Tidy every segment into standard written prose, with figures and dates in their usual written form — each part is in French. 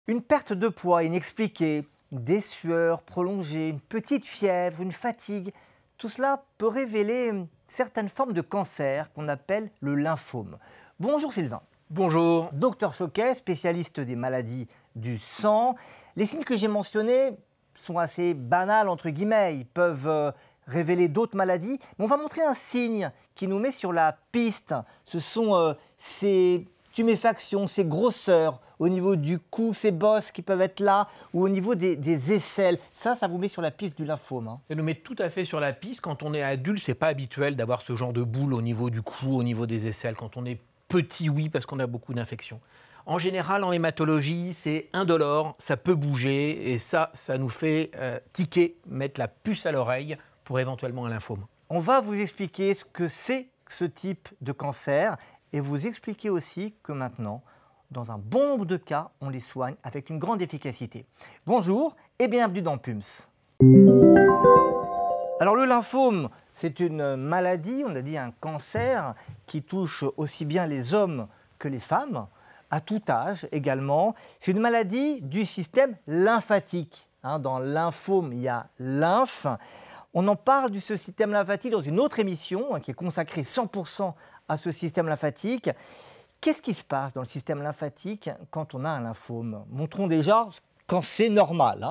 Une perte de poids inexpliquée, des sueurs prolongées, une petite fièvre, une fatigue, tout cela peut révéler certaines formes de cancer qu'on appelle le lymphome. Bonjour Sylvain. Bonjour. Docteur Choquet, spécialiste des maladies du sang. Les signes que j'ai mentionnés sont assez banals, entre guillemets. Ils peuvent révéler d'autres maladies. Mais on va montrer un signe qui nous met sur la piste. Ce sont ces tuméfactions, ces grosseurs au niveau du cou, ces bosses qui peuvent être là, ou au niveau des aisselles. Ça vous met sur la piste du lymphome. Ça nous met tout à fait sur la piste. Quand on est adulte, c'est pas habituel d'avoir ce genre de boule au niveau du cou, au niveau des aisselles. Quand on est petit, oui, parce qu'on a beaucoup d'infections. En général, en hématologie, c'est indolore, ça peut bouger, et ça nous fait tiquer, mettre la puce à l'oreille pour éventuellement un lymphome. On va vous expliquer ce que c'est que ce type de cancer, et vous expliquer aussi que maintenant, dans un bon nombre de cas, on les soigne avec une grande efficacité. Bonjour et bienvenue dans PUMS. Alors le lymphome, c'est une maladie, on a dit un cancer, qui touche aussi bien les hommes que les femmes, à tout âge également. C'est une maladie du système lymphatique. Dans lymphome, il y a lymphe. On en parle de ce système lymphatique dans une autre émission qui est consacrée 100% à ce système lymphatique. Qu'est-ce qui se passe dans le système lymphatique quand on a un lymphome? Montrons déjà quand c'est normal.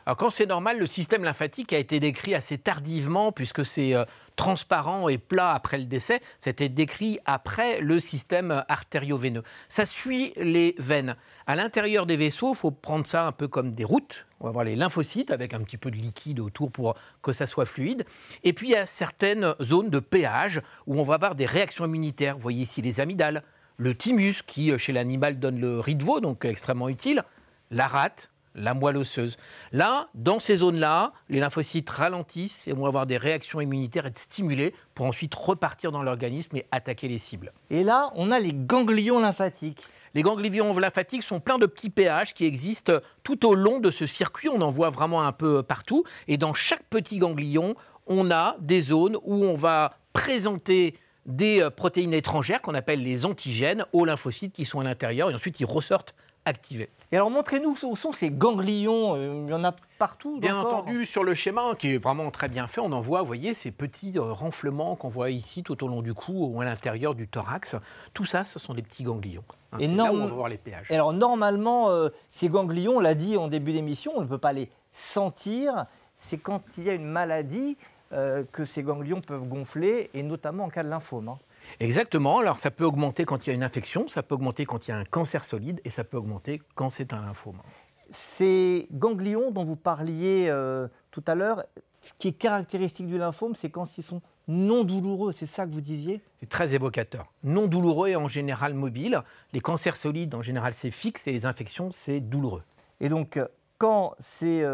Alors quand c'est normal, le système lymphatique a été décrit assez tardivement puisque c'est transparent et plat après le décès. C'était décrit après le système artério-veineux. Ça suit les veines. À l'intérieur des vaisseaux, il faut prendre ça un peu comme des routes. On va avoir les lymphocytes avec un petit peu de liquide autour pour que ça soit fluide. Et puis il y a certaines zones de péage où on va avoir des réactions immunitaires. Vous voyez ici les amygdales, le thymus qui chez l'animal donne le riz de veau, donc extrêmement utile, la rate, la moelle osseuse. Là, dans ces zones-là, les lymphocytes ralentissent et vont avoir des réactions immunitaires, être stimulés pour ensuite repartir dans l'organisme et attaquer les cibles. Et là, on a les ganglions lymphatiques. Les ganglions lymphatiques sont pleins de petits péages qui existent tout au long de ce circuit. On en voit vraiment un peu partout. Et dans chaque petit ganglion, on a des zones où on va présenter des protéines étrangères qu'on appelle les antigènes aux lymphocytes qui sont à l'intérieur. Et ensuite, ils ressortent activés. Et alors, montrez-nous où sont ces ganglions. Il y en a partout dans Bien le corps. entendu, sur le schéma, qui est vraiment très bien fait, on en voit, vous voyez, ces petits renflements qu'on voit ici tout au long du cou ou à l'intérieur du thorax. Tout ça, ce sont des petits ganglions. Et c'est là où on va voir les péages. Et alors, normalement, ces ganglions, on l'a dit en début d'émission, on ne peut pas les sentir. C'est quand il y a une maladie que ces ganglions peuvent gonfler, et notamment en cas de lymphome. Exactement. Alors, ça peut augmenter quand il y a une infection, ça peut augmenter quand il y a un cancer solide, et ça peut augmenter quand c'est un lymphome. Ces ganglions dont vous parliez tout à l'heure, ce qui est caractéristique du lymphome, c'est quand ils sont non douloureux. C'est ça que vous disiez? C'est très évocateur. Non douloureux et en général mobile. Les cancers solides, en général, c'est fixe, et les infections, c'est douloureux. Et donc, quand ces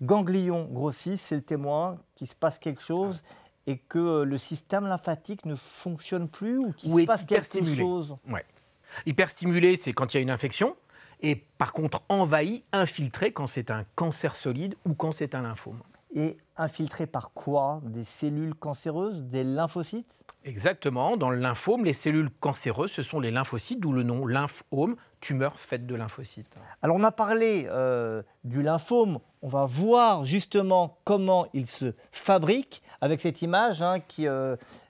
ganglions grossissent, c'est le témoin qu'il se passe quelque chose et que le système lymphatique ne fonctionne plus ou qu'il se passe quelque chose. Ouais. Hyperstimulé, c'est quand il y a une infection. Et par contre, envahi, infiltré quand c'est un cancer solide ou quand c'est un lymphome. Et infiltré par quoi? Des cellules cancéreuses, des lymphocytes? Exactement. Dans le lymphome, les cellules cancéreuses, ce sont les lymphocytes, d'où le nom lymphome, tumeur faite de lymphocytes. Alors on a parlé du lymphome, on va voir justement comment il se fabrique avec cette image qui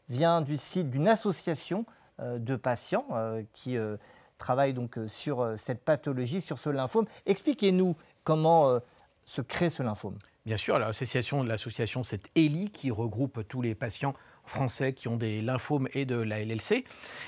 vient du site d'une association de patients qui travaille donc sur cette pathologie, sur ce lymphome. Expliquez-nous comment se crée ce lymphome. Bien sûr, l'association, c'est ELI qui regroupe tous les patients français qui ont des lymphomes et de la LLC.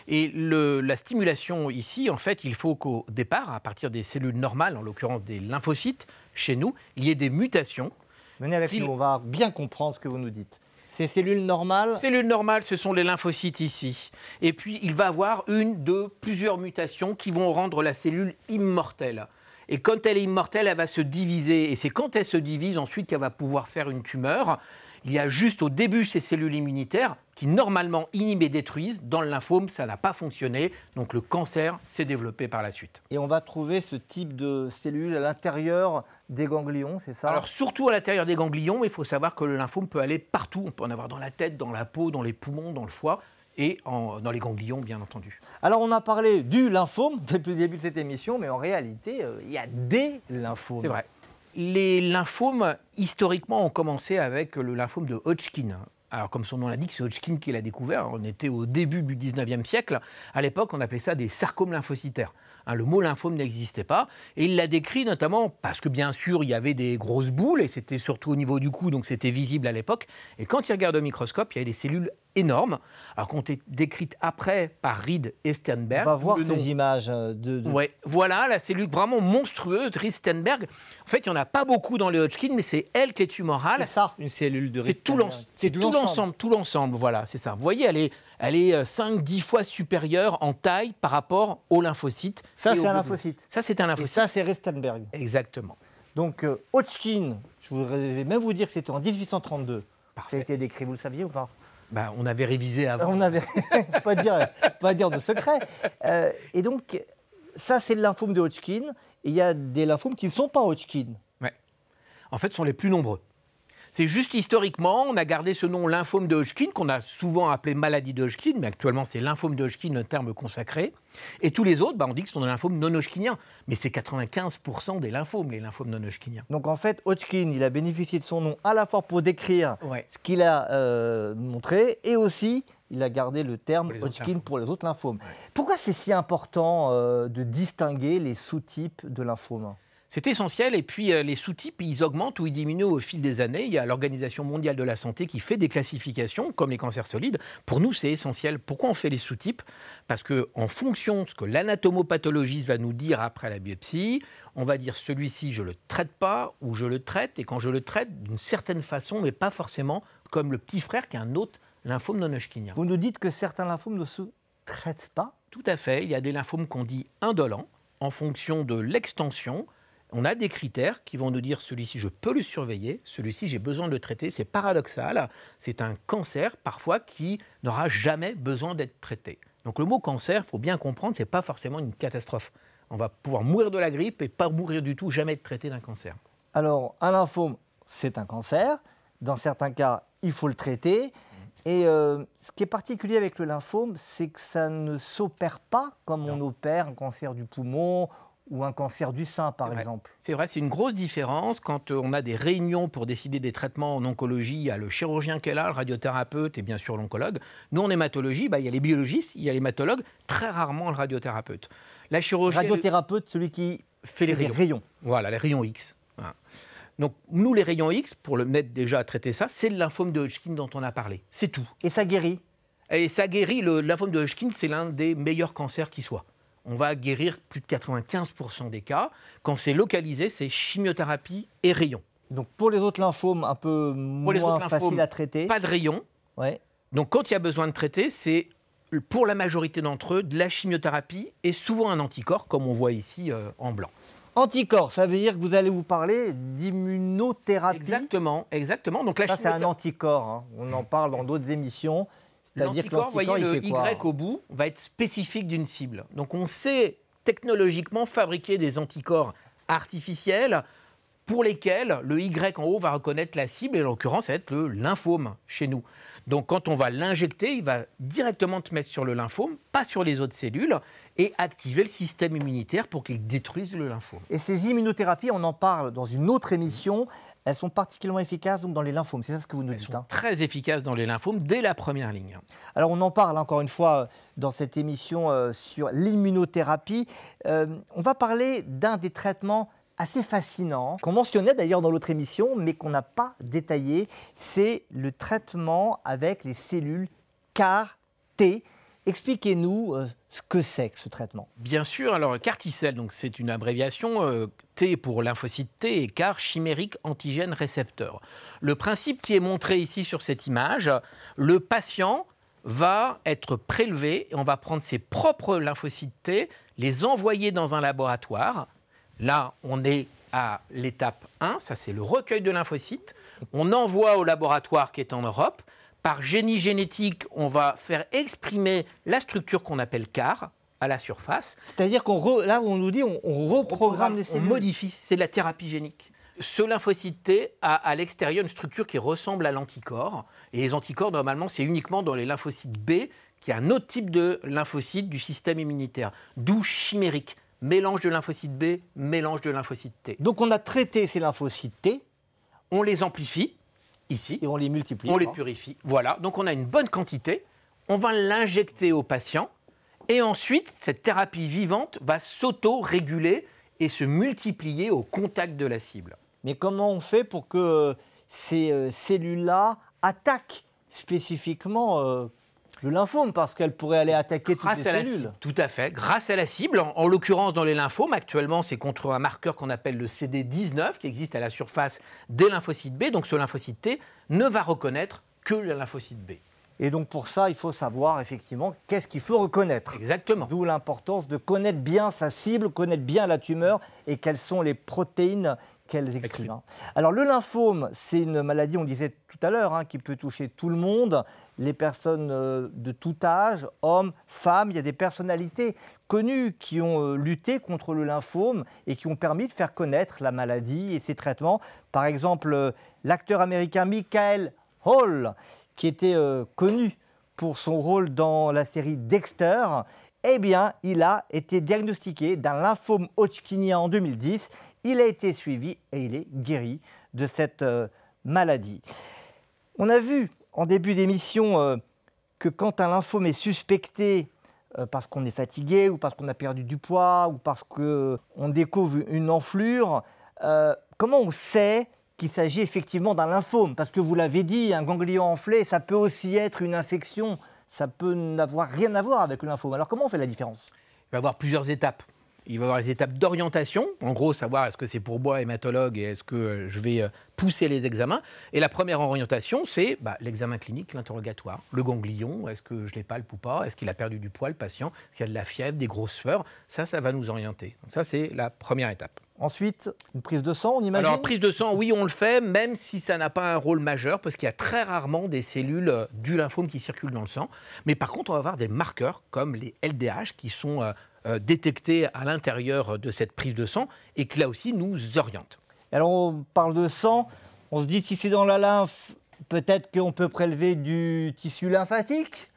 Et la stimulation ici, en fait, il faut qu'au départ, à partir des cellules normales, en l'occurrence des lymphocytes, chez nous, il y ait des mutations. Venez avec nous, on va bien comprendre ce que vous nous dites. Ces cellules normales? Cellules normales, ce sont les lymphocytes ici. Et puis, il va y avoir une de plusieurs mutations qui vont rendre la cellule immortelle. Et quand elle est immortelle, elle va se diviser. Et c'est quand elle se divise ensuite qu'elle va pouvoir faire une tumeur. Il y a juste au début ces cellules immunitaires qui normalement inhibent et détruisent. Dans le lymphome, ça n'a pas fonctionné. Donc le cancer s'est développé par la suite. Et on va trouver ce type de cellules à l'intérieur des ganglions, c'est ça? Alors surtout à l'intérieur des ganglions, mais il faut savoir que le lymphome peut aller partout. On peut en avoir dans la tête, dans la peau, dans les poumons, dans le foie. et dans les ganglions, bien entendu. Alors, on a parlé du lymphome depuis le début de cette émission, mais en réalité, il y a des lymphomes. C'est vrai. Les lymphomes, historiquement, ont commencé avec le lymphome de Hodgkin. Alors, comme son nom l'indique, c'est Hodgkin qui l'a découvert. On était au début du 19e siècle. À l'époque, on appelait ça des sarcomes lymphocytaires. Le mot lymphome n'existait pas. Et il l'a décrit notamment parce que, bien sûr, il y avait des grosses boules, et c'était surtout au niveau du cou, donc c'était visible à l'époque. Et quand il regarde au microscope, il y avait des cellules énormes, alors qui ont été décrites après par Reed et Sternberg. On va voir ces images de... Ouais, voilà, la cellule vraiment monstrueuse, Reed Sternberg. En fait, il n'y en a pas beaucoup dans les Hodgkin, mais c'est elle qui est tumorale. C'est ça, une cellule de Reed Sternberg. C'est tout l'ensemble, l'ensemble, voilà, c'est ça. Vous voyez, elle est 5-10 fois supérieure en taille par rapport aux lymphocytes. Ça, c'est un lymphocyte. Ça, c'est un lymphocyte. Et ça, c'est Reed Sternberg. Exactement. Donc, Hodgkin, je voudrais même vous dire que c'était en 1832. Parfait. Ça a été décrit, vous le saviez ou pas? On avait révisé avant. On avait, pas dire de secret. Et donc, ça, c'est le lymphome de Hodgkin. Et il y a des lymphomes qui ne sont pas Hodgkin. Ouais. En fait, ce sont les plus nombreux. C'est juste historiquement, on a gardé ce nom lymphome de Hodgkin, qu'on a souvent appelé maladie de Hodgkin, mais actuellement c'est lymphome de Hodgkin, un terme consacré. Et tous les autres, on dit que ce sont des lymphomes non hodgkiniens. Mais c'est 95% des lymphomes, les lymphomes non hodgkiniens. Donc en fait, Hodgkin, il a bénéficié de son nom à la fois pour décrire ce qu'il a montré, et aussi il a gardé le terme Hodgkin pour les autres lymphomes. Ouais. Pourquoi c'est si important de distinguer les sous-types de lymphomes ? C'est essentiel, et puis les sous-types, ils augmentent ou ils diminuent au fil des années. Il y a l'Organisation mondiale de la santé qui fait des classifications, comme les cancers solides. Pour nous, c'est essentiel. Pourquoi on fait les sous-types ? Parce qu'en fonction de ce que l'anatomopathologiste va nous dire après la biopsie, on va dire celui-ci, je ne le traite pas, ou je le traite, et quand je le traite, d'une certaine façon, mais pas forcément comme le petit frère qui a un autre lymphome non hodgkinien. Vous nous dites que certains lymphomes ne se traitent pas ? Tout à fait. Il y a des lymphomes qu'on dit indolents, en fonction de l'extension. On a des critères qui vont nous dire celui-ci, je peux le surveiller, celui-ci, j'ai besoin de le traiter. C'est paradoxal, c'est un cancer parfois qui n'aura jamais besoin d'être traité. Donc le mot cancer, il faut bien comprendre, ce n'est pas forcément une catastrophe. On va pouvoir mourir de la grippe et pas mourir du tout, jamais être traité d'un cancer. Alors, un lymphome, c'est un cancer. Dans certains cas, il faut le traiter. Et ce qui est particulier avec le lymphome, c'est que ça ne s'opère pas comme on opère un cancer du poumon ou un cancer du sein, par exemple. C'est vrai, c'est une grosse différence. Quand on a des réunions pour décider des traitements en oncologie, il y a le chirurgien qui est là, le radiothérapeute et bien sûr l'oncologue. Nous, en hématologie, il y a les biologistes, il y a l'hématologue, très rarement le radiothérapeute. La chirurgie, radiothérapeute, celui qui fait les rayons. Voilà, les rayons X. Voilà. Donc, nous, les rayons X, pour le mettre déjà à traiter ça, c'est le lymphome de Hodgkin dont on a parlé. C'est tout. Et ça guérit ? Et ça guérit. Le lymphome de Hodgkin, c'est l'un des meilleurs cancers qui soit. On va guérir plus de 95% des cas. Quand c'est localisé, c'est chimiothérapie et rayons. Donc pour les autres lymphomes, un peu moins facile à traiter. Pas de rayons. Ouais. Donc quand il y a besoin de traiter, c'est pour la majorité d'entre eux de la chimiothérapie et souvent un anticorps, comme on voit ici en blanc. Anticorps, ça veut dire que vous allez vous parler d'immunothérapie. Exactement. Donc ça, c'est un anticorps. Hein. On en parle dans d'autres émissions. L'anticorps, vous voyez, le Y au bout, va être spécifique d'une cible. Donc on sait technologiquement fabriquer des anticorps artificiels pour lesquels le Y en haut va reconnaître la cible, et en l'occurrence, ça va être le lymphome chez nous. Donc quand on va l'injecter, il va directement te mettre sur le lymphome, pas sur les autres cellules, et activer le système immunitaire pour qu'il détruise le lymphome. Et ces immunothérapies, on en parle dans une autre émission, elles sont particulièrement efficaces donc, dans les lymphomes, c'est ça ce que vous nous dites. Elles sont très efficaces dans les lymphomes dès la première ligne. Alors on en parle encore une fois dans cette émission sur l'immunothérapie. On va parler d'un des traitements assez fascinant, qu'on mentionnait d'ailleurs dans l'autre émission, mais qu'on n'a pas détaillé, c'est le traitement avec les cellules CAR-T. Expliquez-nous ce que c'est que ce traitement. Bien sûr, alors CAR-T-cell, donc c'est une abréviation, T pour lymphocyte T et CAR, chimérique antigène récepteur. Le principe qui est montré ici sur cette image, le patient va être prélevé et on va prendre ses propres lymphocytes T, les envoyer dans un laboratoire. Là, on est à l'étape 1, ça c'est le recueil de lymphocytes. On envoie au laboratoire qui est en Europe. Par génie génétique, on va faire exprimer la structure qu'on appelle CAR à la surface. C'est-à-dire là, on nous dit on reprogramme les cellules. On modifie, c'est de la thérapie génique. Ce lymphocyte T a à l'extérieur une structure qui ressemble à l'anticorps. Et les anticorps, normalement, c'est uniquement dans les lymphocytes B qui est un autre type de lymphocyte du système immunitaire, d'où chimérique, mélange de lymphocytes B, mélange de lymphocytes T. Donc on a traité ces lymphocytes T. On les amplifie, ici. Et on les multiplie. On les purifie. Voilà, donc on a une bonne quantité. On va l'injecter au patient. Et ensuite, cette thérapie vivante va s'auto-réguler et se multiplier au contact de la cible. Mais comment on fait pour que ces cellules-là attaquent spécifiquement le lymphome, parce qu'elles pourraient aller attaquer toutes les cellules. Tout à fait, grâce à la cible. En l'occurrence, dans les lymphomes, actuellement, c'est contre un marqueur qu'on appelle le CD19, qui existe à la surface des lymphocytes B. Donc ce lymphocyte T ne va reconnaître que le lymphocyte B. Et donc pour ça, il faut savoir effectivement qu'est-ce qu'il faut reconnaître. Exactement. D'où l'importance de connaître bien sa cible, connaître bien la tumeur et quelles sont les protéines qu'elles expriment. Alors le lymphome, c'est une maladie, on disait tout à l'heure, qui peut toucher tout le monde, les personnes de tout âge, hommes, femmes. Il y a des personnalités connues qui ont lutté contre le lymphome et qui ont permis de faire connaître la maladie et ses traitements. Par exemple, l'acteur américain Michael Hall, qui était connu pour son rôle dans la série Dexter, eh bien, il a été diagnostiqué d'un lymphome hodgkinien en 2010. Il a été suivi et il est guéri de cette maladie. On a vu en début d'émission que quand un lymphome est suspecté parce qu'on est fatigué ou parce qu'on a perdu du poids ou parce qu'on découvre une enflure, comment on sait qu'il s'agit effectivement d'un lymphome? Parce que vous l'avez dit, un ganglion enflé, ça peut aussi être une infection, ça peut n'avoir rien à voir avec le lymphome. Alors comment on fait la différence? Il va y avoir plusieurs étapes. Il va y avoir les étapes d'orientation, en gros savoir est-ce que c'est pour moi hématologue et est-ce que je vais pousser les examens. Et la première orientation, c'est l'examen clinique, l'interrogatoire. Le ganglion, est-ce que je les palpe ou pas? Est-ce qu'il a perdu du poids, le patient? Est-ce qu'il y a de la fièvre, des grosses sueurs? Ça va nous orienter. Donc ça, c'est la première étape. Ensuite, une prise de sang, on imagine? Alors, prise de sang, oui, on le fait, même si ça n'a pas un rôle majeur, parce qu'il y a très rarement des cellules du lymphome qui circulent dans le sang. Mais par contre, on va avoir des marqueurs, comme les LDH, qui sont détectés à l'intérieur de cette prise de sang, et qui là aussi nous orientent. Alors, on parle de sang, on se dit si c'est dans la lymphe, peut-être qu'on peut prélever du tissu lymphatique?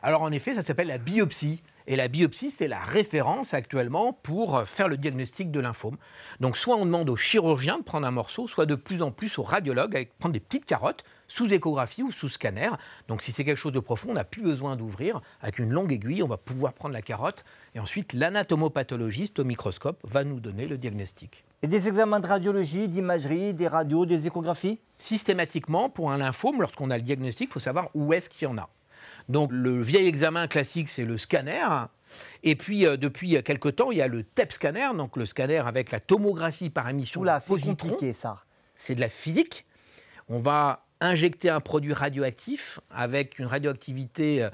Alors, en effet, ça s'appelle la biopsie. Et la biopsie, c'est la référence actuellement pour faire le diagnostic de lymphome. Donc, soit on demande au chirurgien de prendre un morceau, soit de plus en plus au radiologue de prendre des petites carottes sous échographie ou sous scanner. Donc, si c'est quelque chose de profond, on n'a plus besoin d'ouvrir. Avec une longue aiguille, on va pouvoir prendre la carotte. Et ensuite, l'anatomopathologiste au microscope va nous donner le diagnostic. Et des examens de radiologie, d'imagerie, des radios, des échographies? Systématiquement, pour un lymphome, lorsqu'on a le diagnostic, il faut savoir où est-ce qu'il y en a. Donc le vieil examen classique, c'est le scanner. Et puis depuis quelque temps, il y a le TEP scanner, donc le scanner avec la tomographie par émission de positrons. C'est compliqué, ça. C'est de la physique. On va injecter un produit radioactif avec une radioactivité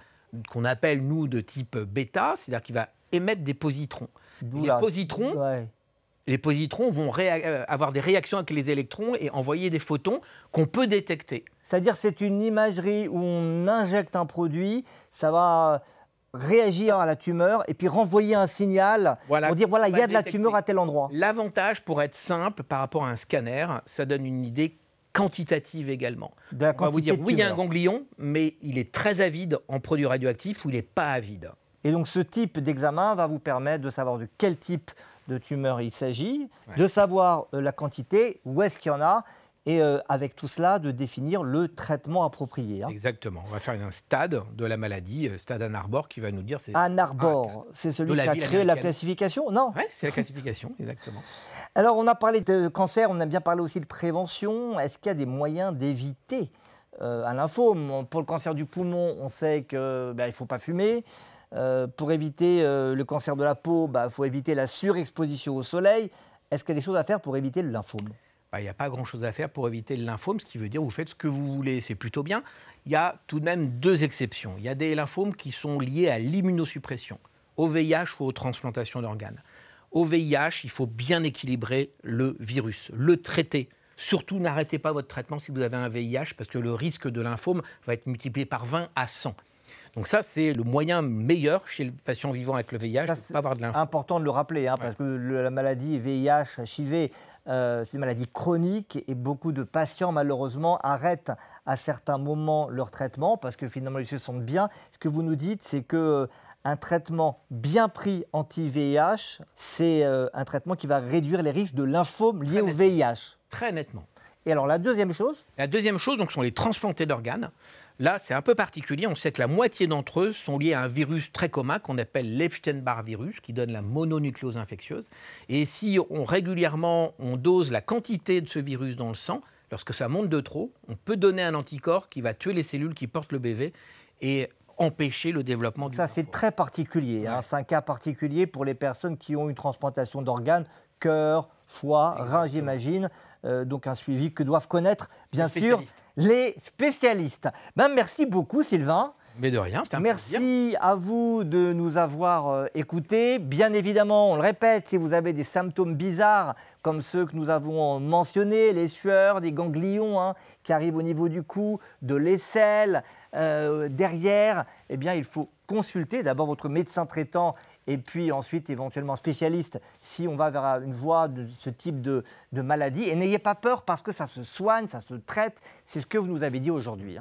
qu'on appelle, nous, de type bêta, c'est-à-dire qu'il va émettre des positrons. Les positrons vont avoir des réactions avec les électrons et envoyer des photons qu'on peut détecter. C'est-à-dire que c'est une imagerie où on injecte un produit, ça va réagir à la tumeur et puis renvoyer un signal pour dire voilà, il y a de la tumeur à tel endroit. L'avantage, pour être simple, par rapport à un scanner, ça donne une idée quantitative également. On va vous dire, oui, il y a un ganglion, mais il est très avide en produits radioactifs ou il n'est pas avide. Et donc ce type d'examen va vous permettre de savoir de quel type de tumeur il s'agit, de savoir la quantité, où est-ce qu'il y en a, et avec tout cela, de définir le traitement approprié. Exactement. On va faire un stade de la maladie, stade Ann Arbor, qui va nous dire... Ann Arbor, c'est celui qui a créé la classification? Non. Oui, c'est la classification, exactement. Alors, on a parlé de cancer, on a bien parlé aussi de prévention. Est-ce qu'il y a des moyens d'éviter un lymphome? Pour le cancer du poumon, on sait qu'il ne faut pas fumer. Pour éviter le cancer de la peau, il faut éviter la surexposition au soleil. Est-ce qu'il y a des choses à faire pour éviter le lymphome? Il n'y a pas grand-chose à faire pour éviter le lymphome, ce qui veut dire vous faites ce que vous voulez, c'est plutôt bien. Il y a tout de même deux exceptions. Il y a des lymphomes qui sont liés à l'immunosuppression, au VIH ou aux transplantations d'organes. Au VIH, il faut bien équilibrer le virus, le traiter. Surtout, n'arrêtez pas votre traitement si vous avez un VIH, parce que le risque de lymphome va être multiplié par 20 à 100. Donc ça, c'est le moyen meilleur chez le patient vivant avec le VIH, de ne pas avoir de lymphome. C'est important de le rappeler, parce que la maladie VIH, HIV C'est une maladie chronique et beaucoup de patients, malheureusement, arrêtent à certains moments leur traitement parce que finalement, ils se sentent bien. Ce que vous nous dites, c'est que un traitement bien pris anti-VIH, c'est un traitement qui va réduire les risques de lymphome liés au VIH. Très nettement. Et alors, la deuxième chose? La deuxième chose, donc, sont les transplantés d'organes. Là, c'est un peu particulier. On sait que la moitié d'entre eux sont liés à un virus très commun qu'on appelle l'Epstein-Barr virus, qui donne la mononucléose infectieuse. Et si régulièrement on dose la quantité de ce virus dans le sang, lorsque ça monte de trop, on peut donner un anticorps qui va tuer les cellules qui portent le BV et empêcher le développement du Ça, c'est très particulier. Ouais. C'est un cas particulier pour les personnes qui ont une transplantation d'organes, cœur, foie, rein, j'imagine. Donc un suivi que doivent connaître, bien sûr, les spécialistes. Merci beaucoup, Sylvain. Mais de rien, c'était un plaisir. Merci à vous de nous avoir écoutés. Bien évidemment, on le répète, si vous avez des symptômes bizarres, comme ceux que nous avons mentionnés, les sueurs, des ganglions qui arrivent au niveau du cou, de l'aisselle, derrière, eh bien, il faut consulter d'abord votre médecin traitant et puis ensuite éventuellement spécialiste si on va vers une voie de ce type de maladie. Et n'ayez pas peur parce que ça se soigne, ça se traite. C'est ce que vous nous avez dit aujourd'hui.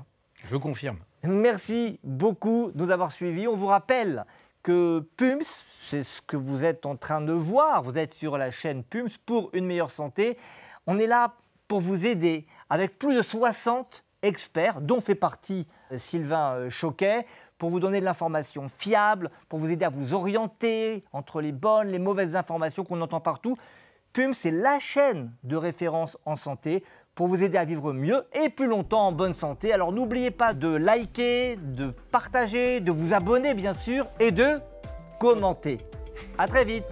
Je confirme. Merci beaucoup de nous avoir suivis. On vous rappelle que PUMS, c'est ce que vous êtes en train de voir. Vous êtes sur la chaîne PUMS pour une meilleure santé. On est là pour vous aider avec plus de 60 experts, dont fait partie Sylvain Choquet, pour vous donner de l'information fiable, pour vous aider à vous orienter entre les bonnes, les mauvaises informations qu'on entend partout. PUMS, c'est la chaîne de référence en santé pour vous aider à vivre mieux et plus longtemps en bonne santé. Alors n'oubliez pas de liker, de partager, de vous abonner bien sûr et de commenter. À très vite.